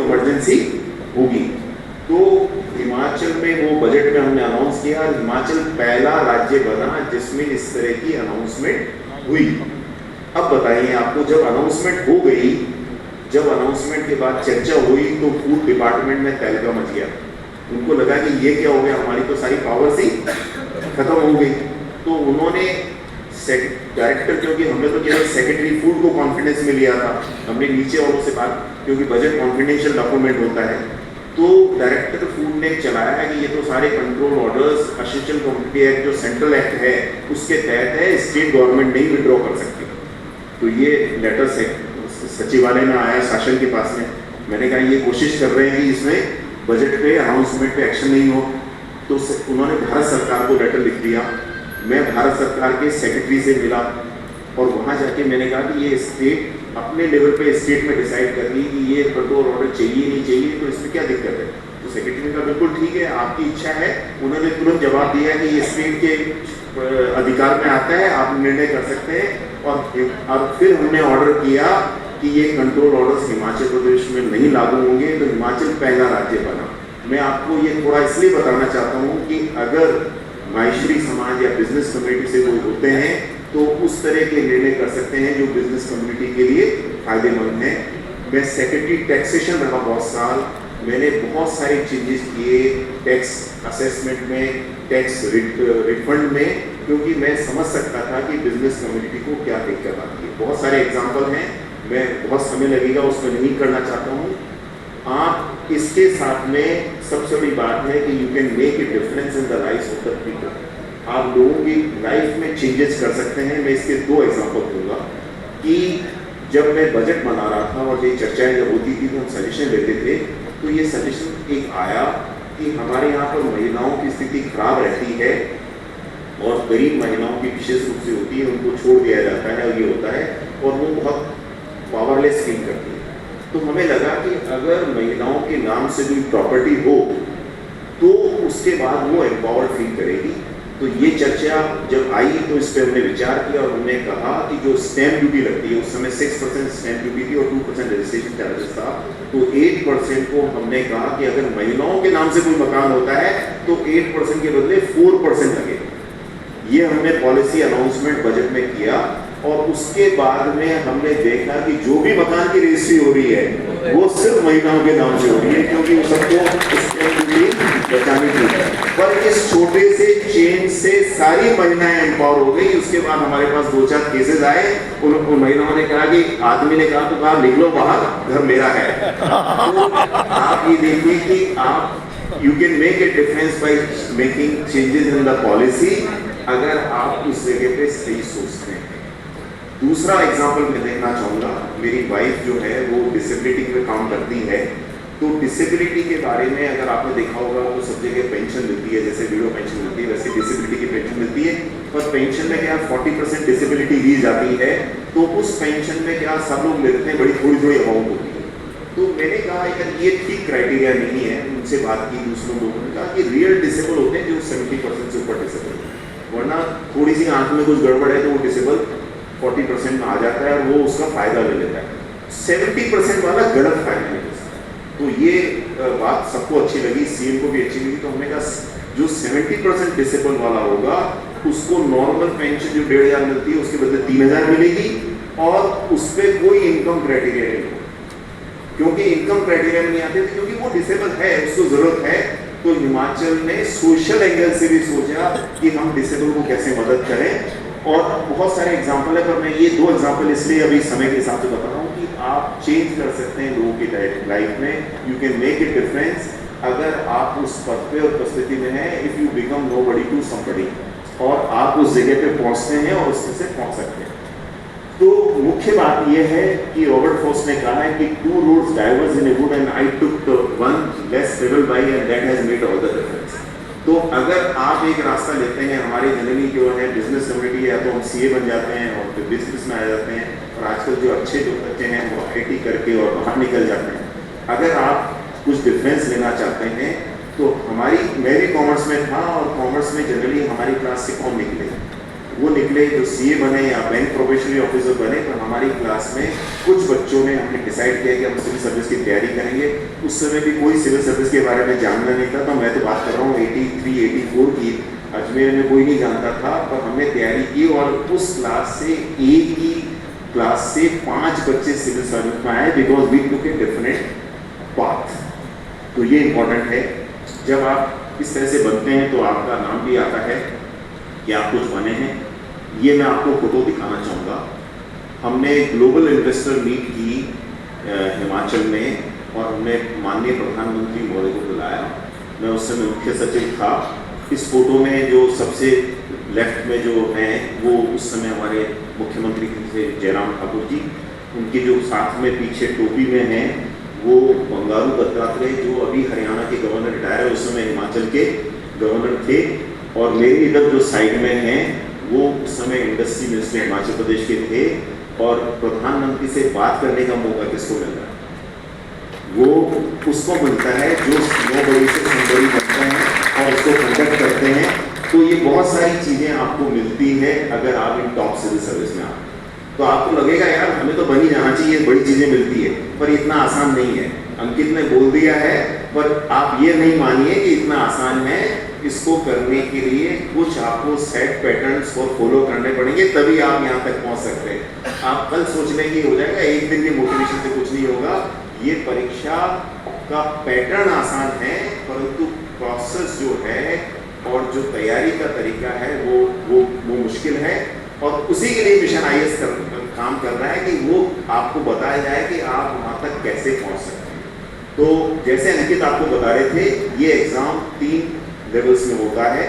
Emergency होगी। तो हिमाचल में वो बजट में हमने अनाउंस किया, हिमाचल पहला राज्य बना जिसमें इस तरह की अनाउंसमेंट हुई। अब बताइए आपको, जब अनाउंसमेंट हो गई, जब अनाउंसमेंट के बाद चर्चा हुई तो फूड डिपार्टमेंट में तहलका मच गया। उनको लगा कि ये क्या हो गया, हमारी तो सारी पावर्स ही खत्म हो गई। तो उन्होंने डायरेक्टर, क्योंकि हमने तो केवल सेक्रेटरी फूड को कॉन्फिडेंस में लिया था, हमने नीचे वालों से बात, क्योंकि बजट कॉन्फिडेंशियल डॉक्यूमेंट होता है, तो डायरेक्टर फूड ने चलाया है कि ये तो सारे control orders essential commodity act जो सेंट्रल एक्ट है उसके तहत है, स्टेट गवर्नमेंट नहीं विड्रॉ कर सकती। तो ये लेटर से सचिवालय में आया, शासन के पास में। मैंने कहा ये कोशिश कर रहे हैं कि इसमें बजट पे अनाउंसमेंट पे एक्शन नहीं हो। तो उन्होंने भारत सरकार को लेटर लिख दिया। मैं भारत सरकार के सेक्रेटरी से मिला और वहाँ जाके मैंने कहा कि ये स्टेट अपने लेवल पे स्टेट में डिसाइड कर रही कि ये कंट्रोल ऑर्डर चाहिए नहीं चाहिए, तो इसमें क्या दिक्कत है। तो सेक्रेटरी ने कहा बिल्कुल ठीक है, आपकी इच्छा है। उन्होंने तुरंत जवाब दिया कि ये स्टेट के अधिकार में आता है, आप निर्णय कर सकते हैं। और फिर हमने ऑर्डर किया कि ये कंट्रोल ऑर्डर्स हिमाचल प्रदेश में नहीं लागू होंगे, तो हिमाचल पहला राज्य बना। मैं आपको ये थोड़ा इसलिए बताना चाहता हूँ कि अगर माहेश्वरी समाज या बिजनेस कम्युनिटी से कोई होते हैं तो उस तरह के निर्णय कर सकते हैं जो बिजनेस कम्युनिटी के लिए फायदेमंद है। मैं सेक्रेटरी टैक्सेशन रहा बहुत साल, मैंने बहुत सारे चेंजेस किए टैक्स असेसमेंट में, टैक्स रिफंड में, क्योंकि मैं समझ सकता था कि बिजनेस कम्युनिटी को क्या दिक्कत आती है। बहुत सारे एग्जाम्पल हैं, मैं बहुत समय लगेगा उसमें नहीं करना चाहता हूँ। आप इसके साथ में सबसे बड़ी बात है कि you can make a difference in the life of the people. आप लोगों की लाइफ में चेंजेस कर सकते हैं। मैं इसके 2 एग्जाम्पल दूंगा कि जब मैं बजट बना रहा था और ये चर्चाएं जब होती थी तो हम सजेशन लेते थे, तो ये सजेशन एक आया कि हमारे यहाँ पर महिलाओं की स्थिति खराब रहती है और गरीब महिलाओं की विशेष रूप से होती है, उनको छोड़ दिया जाता है और ये होता है और वो बहुत पावरलेस फील करती है। तो हमें लगा कि अगर महिलाओं के नाम से कोई प्रॉपर्टी हो तो उसके बाद वो एम्पावर्ड फील करेगी। तो ये चर्चा जब आई तो इस पर हमने विचार किया और हमने कहा कि जो स्टैंप ड्यूटी लगती है, उस समय 6% स्टैंप ड्यूटी थी और 2% रजिस्ट्रेशन चार्जेस था, तो 8% को हमने कहा कि अगर महिलाओं के नाम से कोई मकान होता है तो 8% के बदले 4% लगे। ये हमने पॉलिसी अनाउंसमेंट बजट में किया और उसके बाद में हमने देखा कि जो भी मकान की रजिस्ट्री हो रही है वो सिर्फ महिलाओं के नाम से हो रही है, क्योंकि सबको बचानी थी। पर इस छोटे से चेंज से सारी महिलाएं एम्पावर हो गई। उसके बाद हमारे पास 2-4 केसेस आए, उन महिलाओं ने कहा कि आदमी ने कहा तो कहा लिख लो बाहर, घर मेरा है। तो आप ये देखिए कि आप you can make a difference by making changes in the policy, अगर आप उस जगह पे सही सोचते हैं। दूसरा एग्जाम्पल मैं देखना चाहूँगा, मेरी वाइफ जो है वो डिसेबिलिटी पे काम करती है। तो डिसेबिलिटी के बारे में अगर आपने देखा होगा तो सब जगह पेंशन मिलती है, जैसे विडो पेंशन मिलती है वैसे डिसेबिलिटी की पेंशन मिलती है। पर पेंशन में क्या 40% डिसेबिलिटी दी जाती है, तो उस पेंशन में क्या सब लोग लेते हैं, बड़ी थोड़ी थोड़ी अमाउंट होती है। तो मैंने कहा यार ये ठीक क्राइटेरिया नहीं है। उनसे बात की, दूसरों लोगों ने कहा कि रियल डिसेबल होते हैं जो 70% से ऊपर डिसेबल, वरना थोड़ी सी आंख में कुछ गड़बड़ है तो वो डिसेबल 40% में आ जाता है और वो उसका फायदा ले लेता है। 70% वाला गलत फायदा ले लेता है। तो ये बात सबको अच्छी लगी, सीएम को भी अच्छी लगी। तो हमने कहा जो 70% डिसेबल वाला होगा उसको नॉर्मल पेंशन जो 1500 मिलती है उसके बदले 3000 मिलेगी और उस पर कोई इनकम क्राइटेरिया नहीं होगा, क्योंकि इनकम क्राइटेरिया नहीं आते थे, क्योंकि वो डिसेबल है, उसको जरूरत है। तो हिमाचल ने सोशल एंगल से भी सोचा कि हम डिसेबल को कैसे मदद करें। और बहुत सारे एग्जाम्पल है, पर मैं ये 2 एग्जाम्पल इसलिए अभी समय के हिसाब से बता रहा हूँ कि आप चेंज कर सकते हैं लोगों की लाइफ में। You can make a difference अगर आप उस पद पे और परिस्थिति में हैं। If you become nobody to somebody, और आप उस जगह पे पहुंचते हैं और उसमें से पहुंच सकते हैं। तो मुख्य बात यह है कि रॉबर्ट फ्रॉस्ट ने कहा है कि 2 roads diverge in a wood and I took the one less traveled by and that has made all the difference। तो अगर आप एक रास्ता लेते हैं, हमारी जनरली जो है बिजनेस कम्युनिटी है, तो हम सीए बन जाते हैं और फिर बिजनेस में आ जाते हैं, और आजकल जो अच्छे जो बच्चे हैं वो आईटी करके और बाहर निकल जाते हैं। अगर आप कुछ डिफरेंस लेना चाहते हैं तो मैं भी कॉमर्स में था और कॉमर्स में जनरली हमारी क्लास से कौन निकले, वो निकले जो सीए बने या बैंक प्रोबेशनरी ऑफिसर बने, तो हमारी क्लास में कुछ बच्चों ने हमने डिसाइड किया कि हम सिविल सर्विस की तैयारी करेंगे। उस समय भी कोई सिविल सर्विस के बारे में जानना नहीं था, तो मैं तो बात कर रहा हूँ 83, 84 की। अजमेर में कोई नहीं जानता था, पर हमने तैयारी की और उस क्लास से एक ही क्लास से 5 बच्चे सिविल सर्विस में आए, because we took a different path. तो ये इम्पोर्टेंट है, जब आप इस तरह से बनते हैं तो आपका नाम भी आता है कि आप कुछ बने हैं। ये मैं आपको फोटो दिखाना चाहूँगा। हमने ग्लोबल इन्वेस्टर मीट की हिमाचल में, और हमने माननीय प्रधानमंत्री महोदय को बुलाया। मैं उस समय मुख्य सचिव था। इस फोटो में जो सबसे लेफ्ट में जो हैं वो उस समय हमारे मुख्यमंत्री थे जयराम ठाकुर जी। उनके जो साथ में पीछे टोपी में हैं वो बंगारू दत्तात्रेय, जो अभी हरियाणा के गवर्नर रिटायर है, उस समय हिमाचल के गवर्नर थे। और मेरे इधर जो साइड में हैं वो उस समय इंडस्ट्री मिनिस्टर हिमाचल प्रदेश के थे। और प्रधानमंत्री से बात करने का मौका किसको मिल रहा है? वो उसको मिलता है जो नोबडी से समबडी बनते हैं और उसको कंडक्ट करते हैं। तो ये बहुत सारी चीज़ें आपको मिलती है अगर आप इन टॉप सिविल सर्विस में आते हैं। तो आपको लगेगा यार हमें तो बन ही जाना चाहिए, बड़ी चीज़ें मिलती है, पर इतना आसान नहीं है। अंकित ने बोल दिया है, पर आप ये नहीं मानिए कि इतना आसान है। इसको करने के लिए कुछ आपको सेट पैटर्न्स को फॉलो करने पड़ेंगे, तभी आप यहाँ तक पहुँच सकते हैं। आप कल सोच लें कि हो जाएगा, एक दिन के मोटिवेशन से कुछ नहीं होगा। ये परीक्षा का पैटर्न आसान है, परंतु प्रोसेस जो है और जो तैयारी का तरीका है वो मुश्किल है। और उसी के लिए मिशन आईएएस काम कर रहा है कि वो आपको बताया जाए कि आप वहाँ तक कैसे पहुँच सकते हैं। तो जैसे अंकित आपको बता रहे थे, ये एग्ज़ाम 3 लेवल्स में होता है।